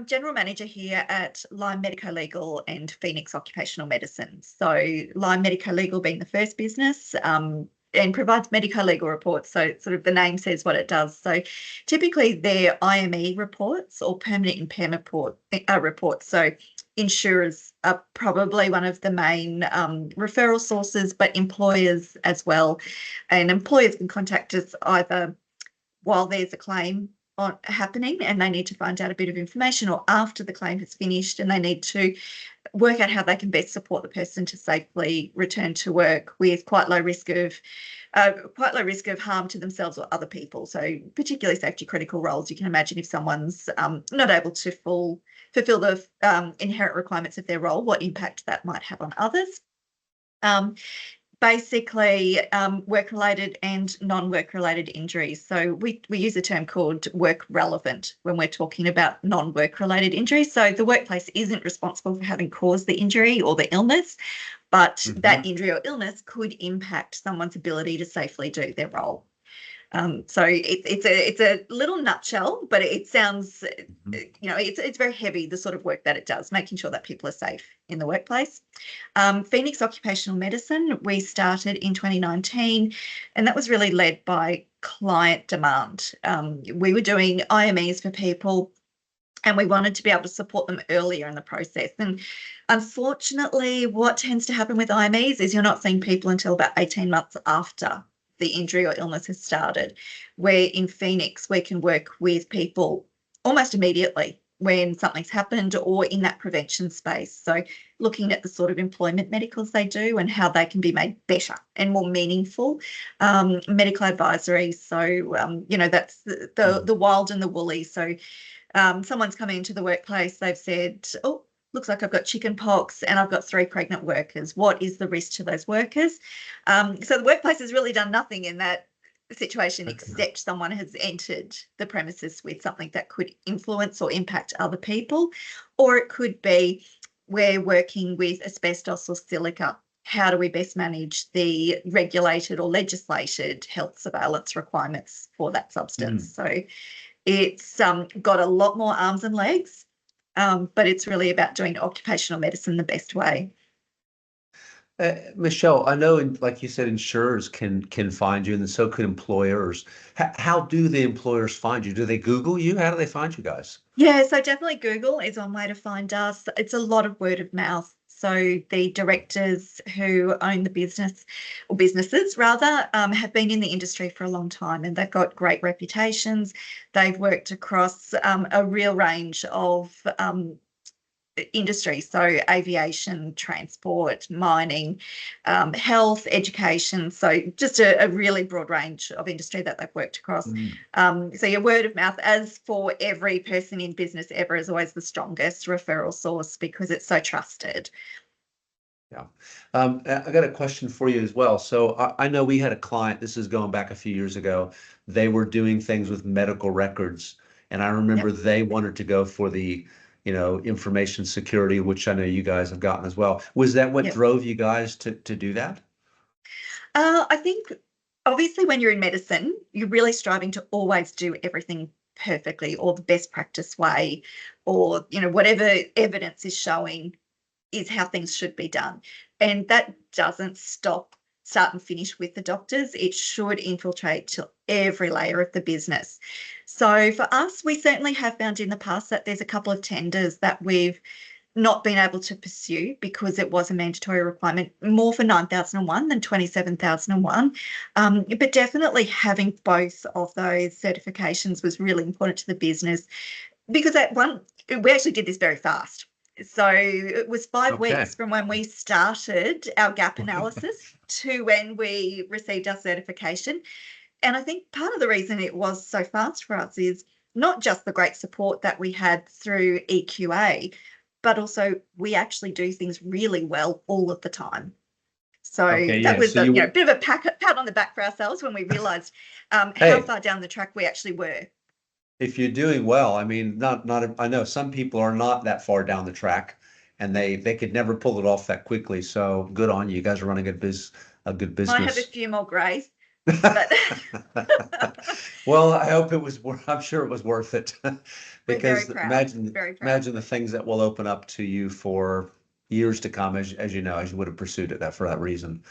general manager here at Lime Medicolegal and Phoenix Occupational Medicine. So Lime Medicolegal being the first business, and provides medico-legal reports. So sort of the name says what it does. So typically they're IME reports or permanent impairment reports. So insurers are probably one of the main referral sources, but employers as well. And employers can contact us either while there's a claim happening and they need to find out a bit of information, or after the claim has finished and they need to work out how they can best support the person to safely return to work with quite low risk of harm to themselves or other people. So particularly safety critical roles. You can imagine if someone's not able to fulfill the inherent requirements of their role, what impact that might have on others. Basically, work-related and non-work-related injuries. So we use a term called work-relevant when we're talking about non-work-related injuries. So the workplace isn't responsible for having caused the injury or the illness, but that injury or illness could impact someone's ability to safely do their role. So it's a little nutshell, but it sounds, it's very heavy, the sort of work that it does, making sure that people are safe in the workplace. Phoenix Occupational Medicine, we started in 2019, and that was really led by client demand. We were doing IMEs for people, and we wanted to be able to support them earlier in the process. And unfortunately, what tends to happen with IMEs is you're not seeing people until about 18 months after the injury or illness has started, where in Phoenix we can work with people almost immediately when something's happened or in that prevention space. So looking at the sort of employment medicals they do and how they can be made better and more meaningful. Medical advisory, so, that's the wild and the woolly. So someone's coming into the workplace, they've said, oh, looks like I've got chicken pox and I've got 3 pregnant workers. What is the risk to those workers? So the workplace has really done nothing in that situation except someone has entered the premises with something that could influence or impact other people. Or it could be we're working with asbestos or silica. How do we best manage the regulated or legislated health surveillance requirements for that substance? So it's got a lot more arms and legs. But it's really about doing occupational medicine the best way. Michelle, I know, like you said, insurers can find you, and so could employers. How do the employers find you? Do they Google you? How do they find you guys? Yeah, so definitely Google is one way to find us. It's a lot of word of mouth. So the directors who own the business, or businesses rather, have been in the industry for a long time, and they've got great reputations. They've worked across a real range of industries, so aviation, transport, mining, health, education. So just a really broad range of industry that they've worked across. So your word of mouth, as for every person in business ever, is always the strongest referral source because it's so trusted. Yeah. I got a question for you as well. So I know we had a client, this is going back a few years ago, they were doing things with medical records. And I remember they wanted to go for the information security, which I know you guys have gotten as well. Was that what drove you guys to do that? I think obviously when you're in medicine, you're really striving to always do everything perfectly or the best practice way, or, whatever evidence is showing is how things should be done. And that doesn't start and finish with the doctors. It should infiltrate to every layer of the business. So for us, we certainly have found in the past that there's a couple of tenders that we've not been able to pursue because it was a mandatory requirement, more for 9001 than 27001. But definitely having both of those certifications was really important to the business, because we actually did this very fast. So it was 5 weeks from when we started our gap analysis to when we received our certification. And I think part of the reason it was so fast for us is not just the great support that we had through EQA, but also we actually do things really well all of the time. So that was a bit of a pat on the back for ourselves when we realised how far down the track we actually were. If you're doing well, I mean, I know some people are not that far down the track, and they could never pull it off that quickly. So good on you. You guys are running a good business. I have a few more grays, But Well, I hope it was, I'm sure it was worth it. we're very Because proud, very proud. imagine the things that will open up to you for years to come, as you know, as you would have pursued it that for that reason.